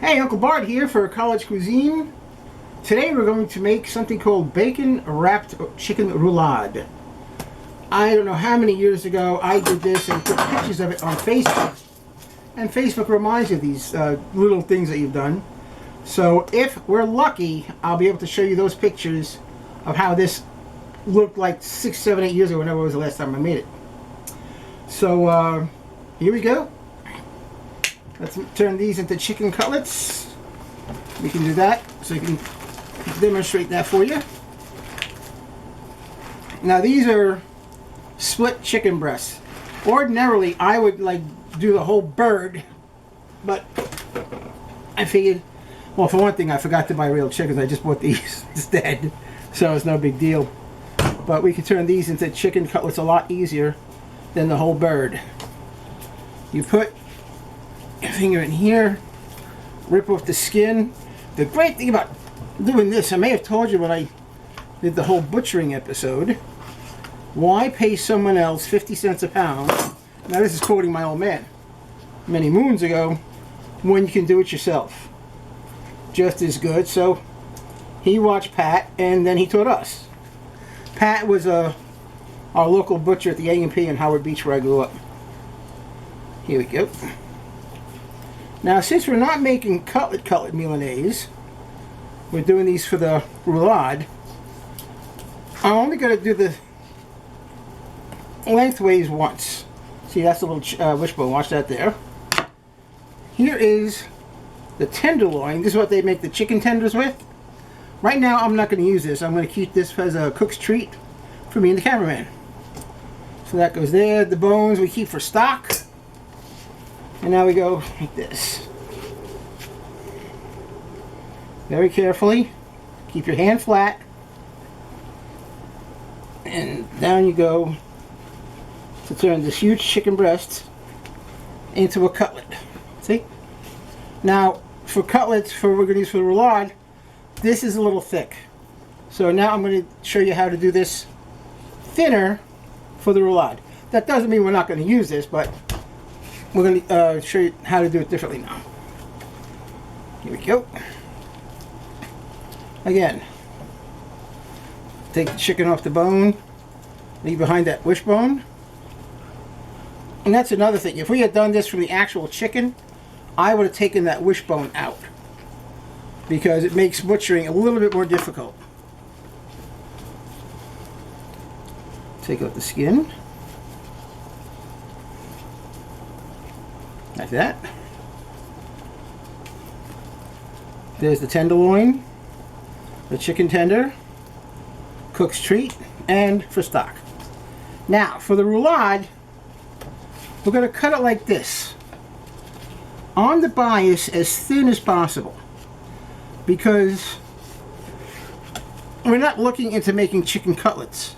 Hey, Uncle Bart here for College Cuisine. Today we're going to make something called bacon wrapped chicken roulade. I don't know how many years ago I did this and put pictures of it on Facebook. And Facebook reminds you of these little things that you've done. So if we're lucky, I'll be able to show you those pictures of how this looked like 6, 7, 8 years ago, whenever it was the last time I made it. So here we go. Let's turn these into chicken cutlets. We can do that, so you can demonstrate that for you. Now these are split chicken breasts. Ordinarily, I would like do the whole bird, but I figured, well, for one thing, I forgot to buy real chickens. I just bought these instead, so it's no big deal. But we can turn these into chicken cutlets a lot easier than the whole bird. You put your finger in here, rip off the skin. The great thing about doing this, I may have told you when I did the whole butchering episode, why pay someone else 50 cents a pound? Now this is quoting my old man many moons ago, when you can do it yourself just as good. So he watched Pat and then he taught us. Pat was our local butcher at the A&P in Howard Beach where I grew up. Here we go. Now, since we're not making cutlet Milanese, we're doing these for the roulade, I'm only going to do the lengthways once. See, that's a little wishbone. Watch that there. Here is the tenderloin. This is what they make the chicken tenders with. Right now, I'm not going to use this. I'm going to keep this as a cook's treat for me and the cameraman. So that goes there. The bones we keep for stock. And now we go like this. Very carefully. Keep your hand flat. And down you go to turn this huge chicken breast into a cutlet. See? Now, for cutlets, for what we're going to use for the roulade, this is a little thick. So now I'm going to show you how to do this thinner for the roulade. That doesn't mean we're not going to use this, but we're going to show you how to do it differently now. Here we go. Again, take the chicken off the bone, leave behind that wishbone. And that's another thing. If we had done this from the actual chicken, I would have taken that wishbone out, because it makes butchering a little bit more difficult. Take out the skin. Like that. There's the tenderloin, the chicken tender, cook's treat, and for stock. Now, for the roulade, we're going to cut it like this. On the bias, as thin as possible, because we're not looking into making chicken cutlets.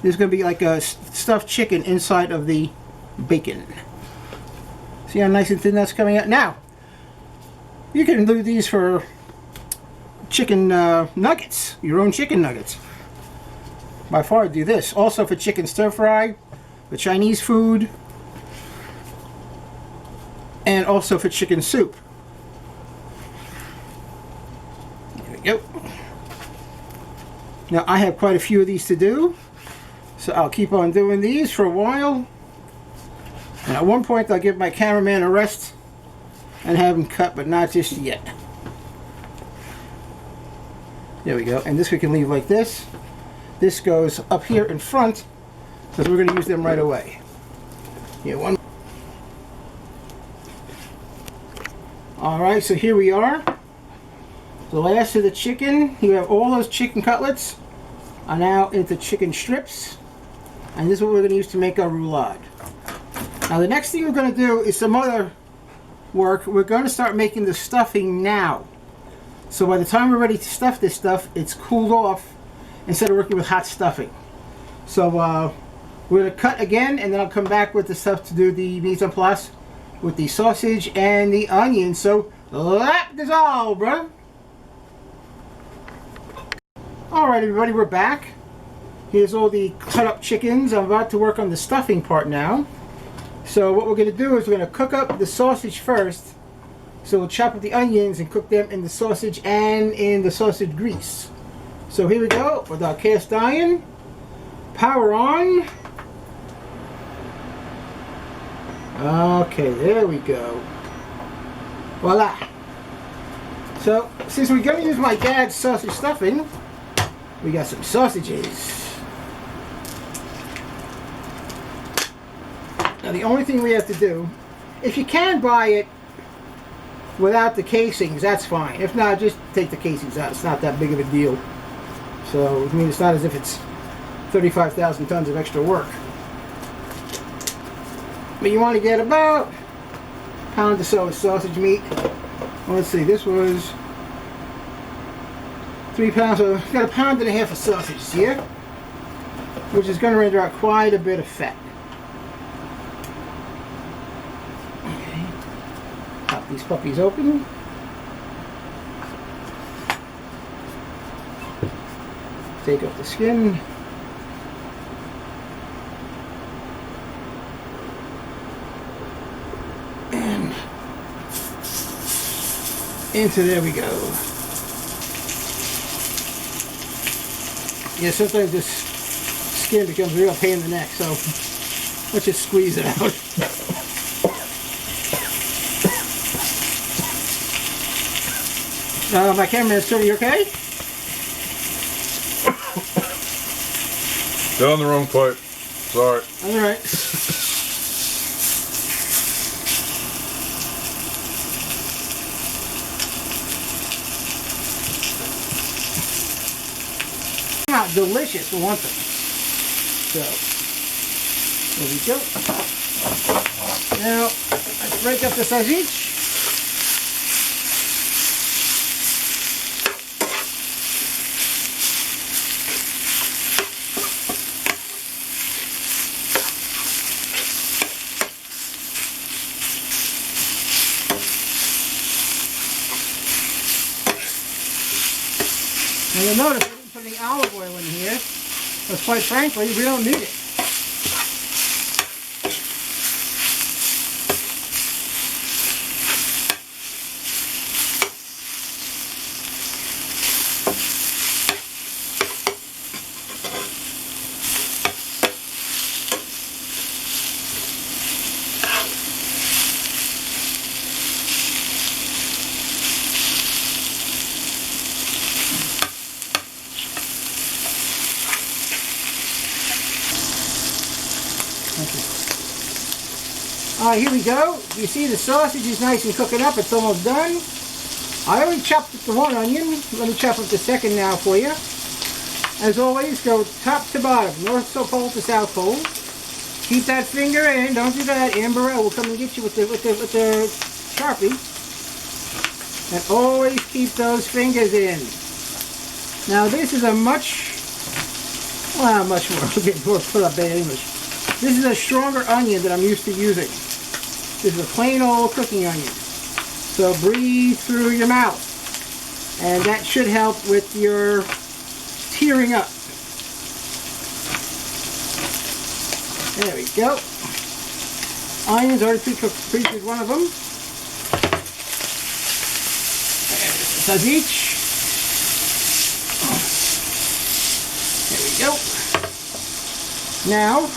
There's going to be like a stuffed chicken inside of the bacon. See how nice and thin that's coming out? Now, you can do these for chicken nuggets, your own chicken nuggets. By far, do this. Also for chicken stir fry, for Chinese food, and also for chicken soup. There we go. Now, I have quite a few of these to do, so I'll keep on doing these for a while. And at one point, I'll give my cameraman a rest and have him cut, but not just yet. There we go. And this we can leave like this. This goes up here in front, because we're going to use them right away. Here, one. Alright, so here we are. The last of the chicken. You have all those chicken cutlets are now into chicken strips. And this is what we're going to use to make our roulade. Now the next thing we're going to do is some other work. We're going to start making the stuffing now. So by the time we're ready to stuff this stuff, it's cooled off instead of working with hot stuffing. So we're going to cut again, and then I'll come back with the stuff to do the mise en place with the sausage and the onion. So lap this all, bro. Alright everybody, we're back. Here's all the cut up chickens. I'm about to work on the stuffing part now. So what we're going to do is we're going to cook up the sausage first So we'll chop up the onions and cook them in the sausage and in the sausage grease. So here we go with our cast iron. Power on. Okay, there we go. Voila. So, since we're going to use my dad's sausage stuffing, we got some sausages. Now the only thing we have to do, if you can buy it without the casings, that's fine. If not, just take the casings out. It's not that big of a deal. So, I mean, it's not as if it's 35,000 tons of extra work. But you want to get about a pound or so of sausage meat. Well, let's see, this was 3 pounds, so got a pound and a half of sausages here, which is going to render out quite a bit of fat. Okay, pop these puppies open. Take off the skin. And into there we go. Yeah, sometimes this skin becomes a real pain in the neck, so let's just squeeze it out. My cameraman, sir, you okay? Down the wrong pipe. Sorry. All right. Out delicious for one thing. So there we go. Now let's break up the sausage. And you'll notice I didn't put any olive oil in here, because quite frankly, we don't need it. Alright, here we go. You see the sausage is nice and cooking up. It's almost done. I already chopped up the one onion. Let me chop up the second now for you. As always, go top to bottom, north pole to south pole. Keep that finger in. Don't do that. Amber will come and get you with the Sharpie. And always keep those fingers in. Now this is a much more. I'm getting more put up bad English. This is a stronger onion that I'm used to using. This is a plain old cooking onion. So breathe through your mouth. And that should help with your tearing up. There we go. Onions already pre-cooked one of them. There's each. There we go. Now,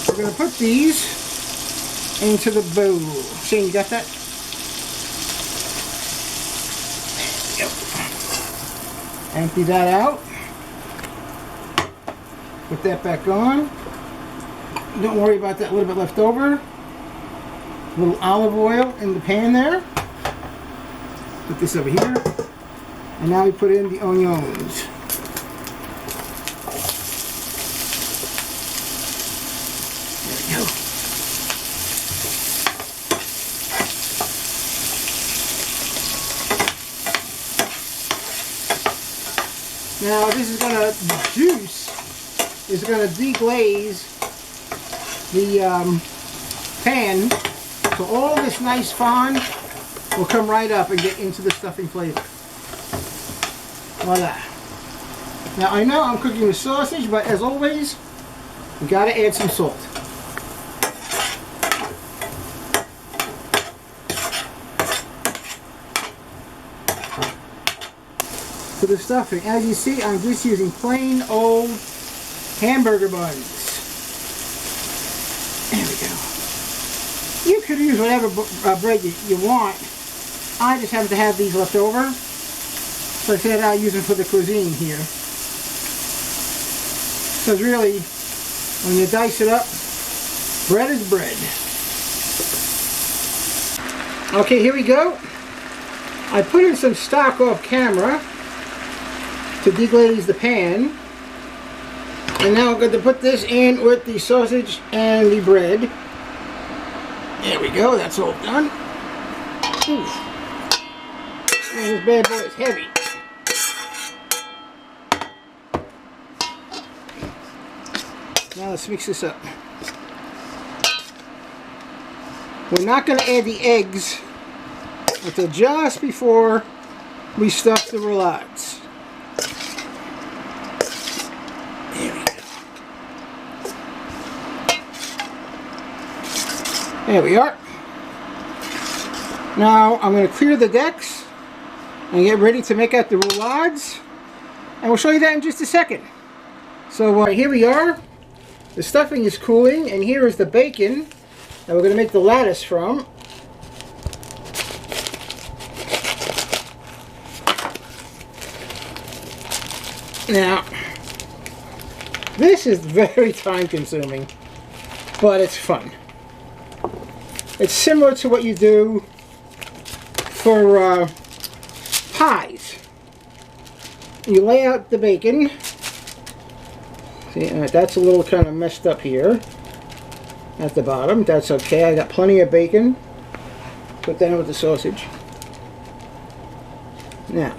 we're going to put these into the bowl. Shane, you got that? There we go. Empty that out. Put that back on. Don't worry about that little bit left over. A little olive oil in the pan there. Put this over here. And now we put in the onions. Now this is going to, juice is going to deglaze the pan, so all this nice fond will come right up and get into the stuffing flavor. Voila. Now I know I'm cooking with sausage, but as always, you got to add some salt. for the stuffing. As you see, I'm just using plain old hamburger buns. There we go. You could use whatever bread you want. I just happen to have these left over, so I said I'll use them for the cuisine here. Because really, when you dice it up, bread is bread. Okay, here we go. I put in some stock off camera to deglaze the pan. And now I'm going to put this in with the sausage and the bread. There we go, that's all done. Ooh. Man, this bad boy is heavy. Now let's mix this up. We're not going to add the eggs until just before we stuff the roulades. There we go. There we are. Now I'm going to clear the decks and get ready to make out the roulades. And we'll show you that in just a second. So here we are. The stuffing is cooling, and here is the bacon that we're going to make the lattice from. Now, this is very time consuming, but it's fun. It's similar to what you do for pies. You lay out the bacon. See, that's a little kind of messed up here at the bottom. That's okay. I got plenty of bacon. Put that in with the sausage. Now,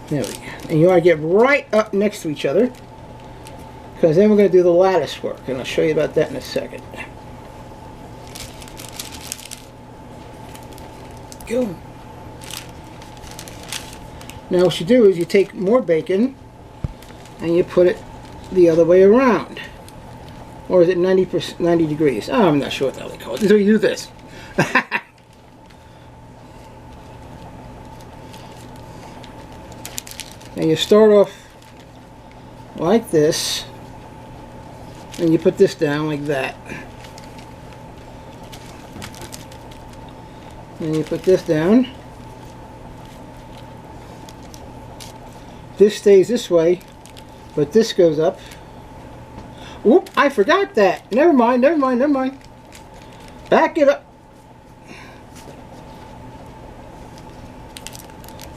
there we go. And you want to get right up next to each other, because then we're going to do the lattice work, and I'll show you about that in a second. Go. Now what you do is you take more bacon and you put it the other way around. Or is it 90 degrees? Oh, I'm not sure what the hell they call it. So you do this. And you start off like this, and you put this down like that. And you put this down. This stays this way, but this goes up. Whoop, I forgot that. Never mind, never mind, never mind. Back it up.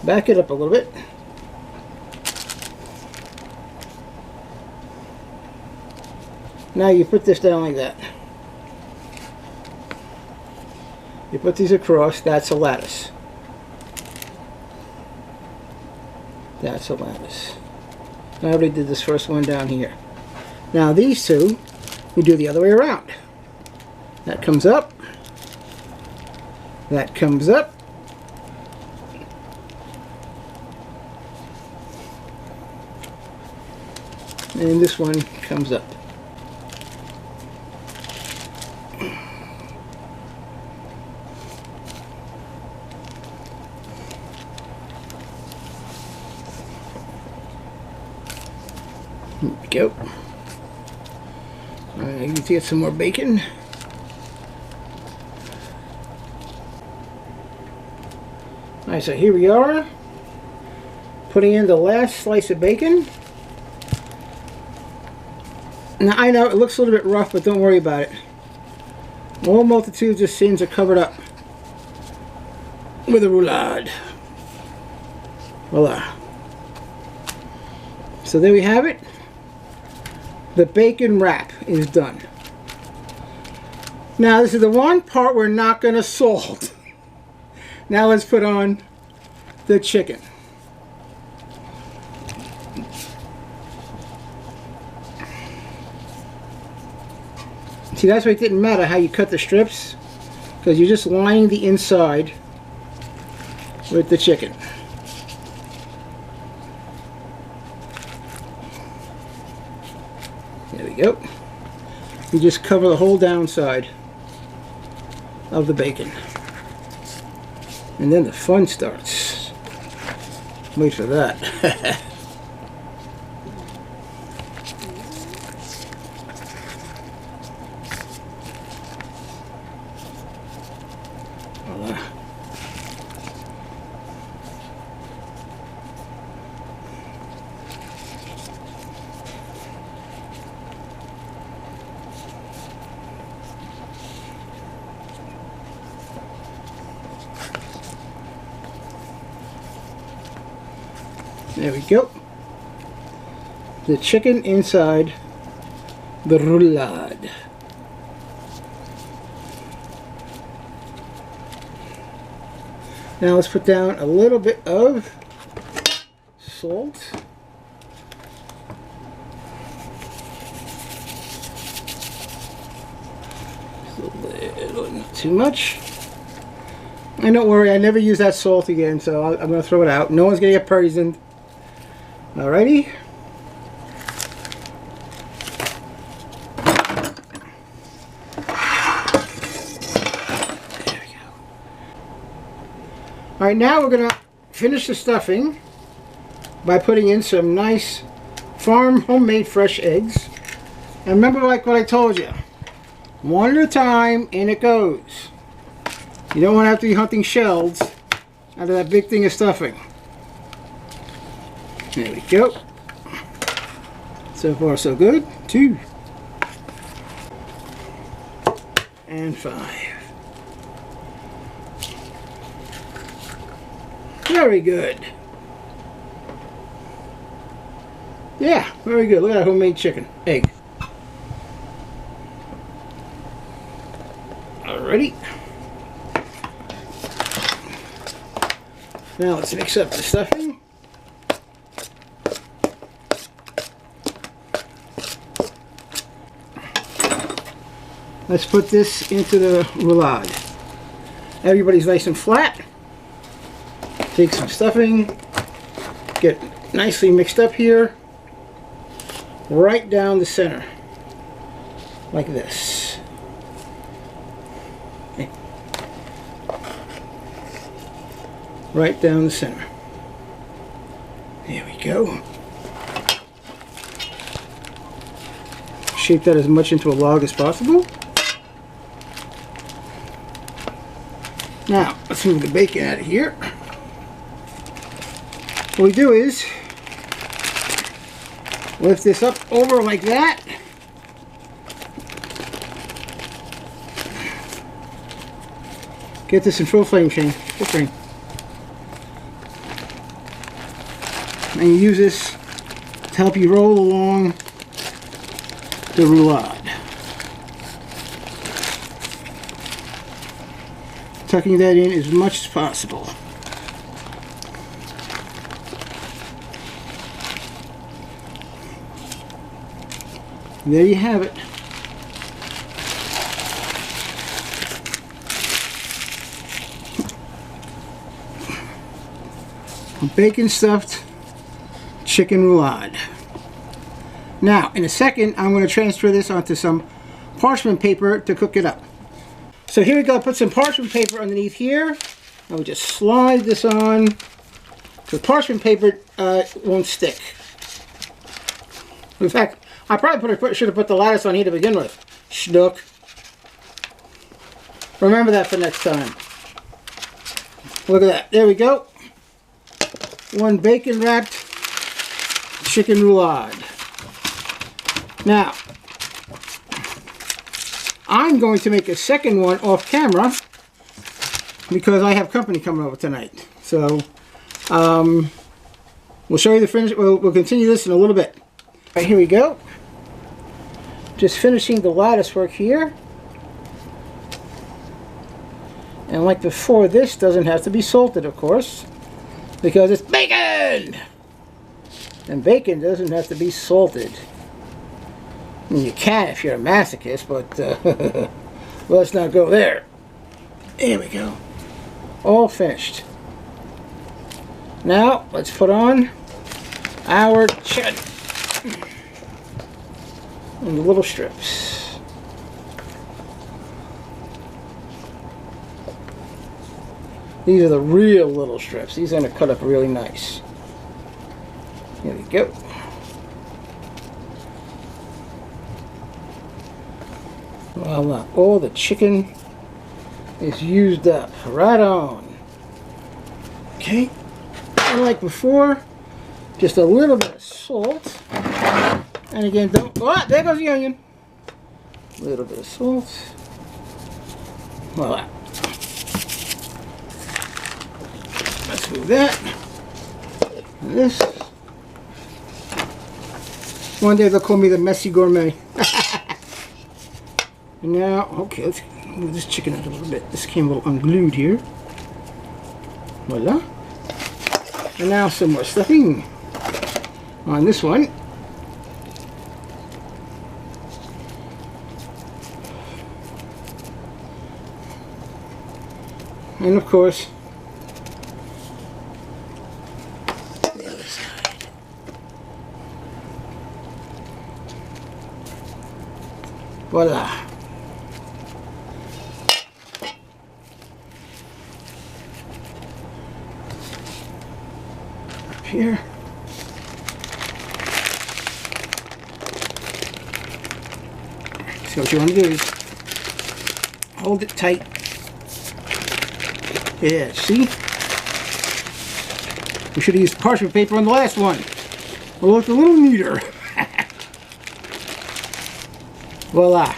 Back it up a little bit. Now you put this down like that. You put these across, that's a lattice. That's a lattice. I already did this first one down here. Now these two, you do the other way around. That comes up. That comes up. And this one comes up. There we go. I need to get some more bacon. Alright, so here we are. Putting in the last slice of bacon. Now I know it looks a little bit rough, but don't worry about it. All multitudes of sins are covered up with a roulade. Voila. So there we have it. The bacon wrap is done. Now this is the one part we're not going to salt. Now let's put on the chicken. See, that's why it didn't matter how you cut the strips, because you're just lining the inside with the chicken. There we go. You just cover the whole downside of the bacon. And then the fun starts. Wait for that. Voila. There we go. The chicken inside the roulade. Now let's put down a little bit of salt. Just a little, not too much. And don't worry, I never use that salt again, so I'm going to throw it out. No one's going to get poisoned. Alrighty. There we go. Alright, now we're going to finish the stuffing by putting in some nice farm homemade fresh eggs. And remember, like what I told you, one at a time, in it goes. You don't want to have to be hunting shells out of that big thing of stuffing. There we go. So far so good. 2 and 5. Very good. Yeah, very good. Look at that homemade chicken. Egg. Alrighty. Now let's mix up the stuffing. Let's put this into the roulade. Everybody's nice and flat. Take some stuffing, get nicely mixed up here, right down the center, like this. Okay. Right down the center. There we go. Shape that as much into a log as possible. Now, let's move the bacon out of here. What we do is lift this up over like that. Get this in full flame, Shane. Full flame. And you use this to help you roll along the roulade. Tucking that in as much as possible. And there you have it. A bacon stuffed chicken roulade. Now, in a second, I'm going to transfer this onto some parchment paper to cook it up. So here we go. Put some parchment paper underneath here. I'll just slide this on. The parchment paper won't stick. In fact, I probably should have put the lattice on here to begin with. Schnook. Remember that for next time. Look at that. There we go. One bacon wrapped chicken roulade. Now, I'm going to make a second one off camera because I have company coming over tonight. So, we'll show you the finish. We'll continue this in a little bit. All right, here we go. Just finishing the lattice work here. And like before, this doesn't have to be salted, of course, because it's bacon! And bacon doesn't have to be salted. I mean, you can if you're a masochist, but let's not go there. There we go. All finished. Now, let's put on our chicken in the little strips. These are the real little strips. These are going to cut up really nice. Here we go. Voila. All the chicken is used up. Right on. Okay. And like before, just a little bit of salt. And again, don't... Oh, there goes the onion. A little bit of salt. Voila. Let's move that. And this. One day they'll call me the messy gourmet. And now, okay, let's move this chicken out a little bit. This came a little unglued here. Voila. And now some more stuffing on this one. And of course, the other side. Voila. Up here. So what you want to do is hold it tight. Yeah, see? We should have used parchment paper on the last one. It looked a little neater. Voila.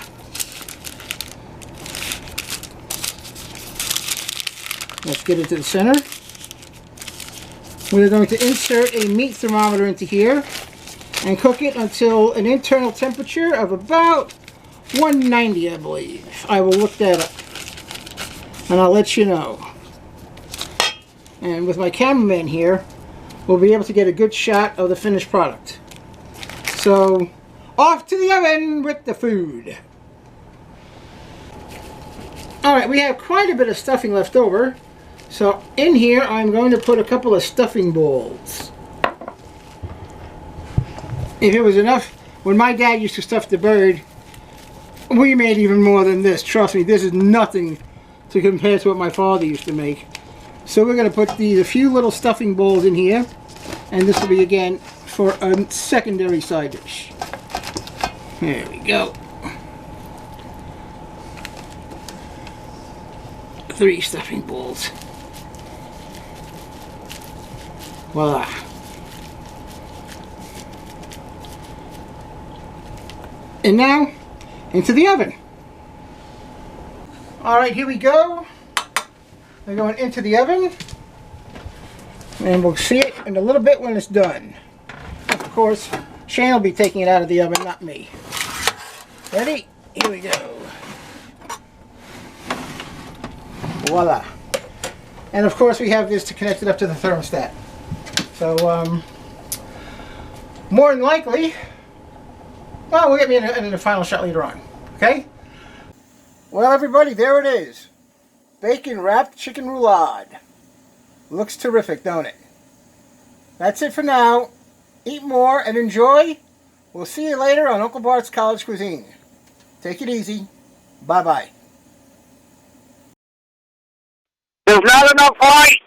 Let's get it to the center. We're going to insert a meat thermometer into here and cook it until an internal temperature of about 190, I believe. I will look that up and I'll let you know. And with my cameraman here, we'll be able to get a good shot of the finished product. So, off to the oven with the food. Alright, we have quite a bit of stuffing left over. So, in here, I'm going to put a couple of stuffing bowls. If it was enough, when my dad used to stuff the bird, we made even more than this. Trust me, this is nothing to compare to what my father used to make. So we're going to put a few little stuffing bowls in here, and this will be again for a secondary side dish. There we go. 3 stuffing bowls. Voila. And now, into the oven. Alright, here we go. They're going into the oven, and we'll see it in a little bit when it's done. Of course, Shane will be taking it out of the oven, not me. Ready? Here we go. Voila. And of course we have this to connect it up to the thermostat. So, more than likely, well, we'll get me in the final shot later on. Okay? Well, everybody, there it is. Bacon wrapped chicken roulade. Looks terrific, don't it? That's it for now. Eat more and enjoy. We'll see you later on Uncle Bart's College Cuisine. Take it easy. Bye-bye. There's not enough light.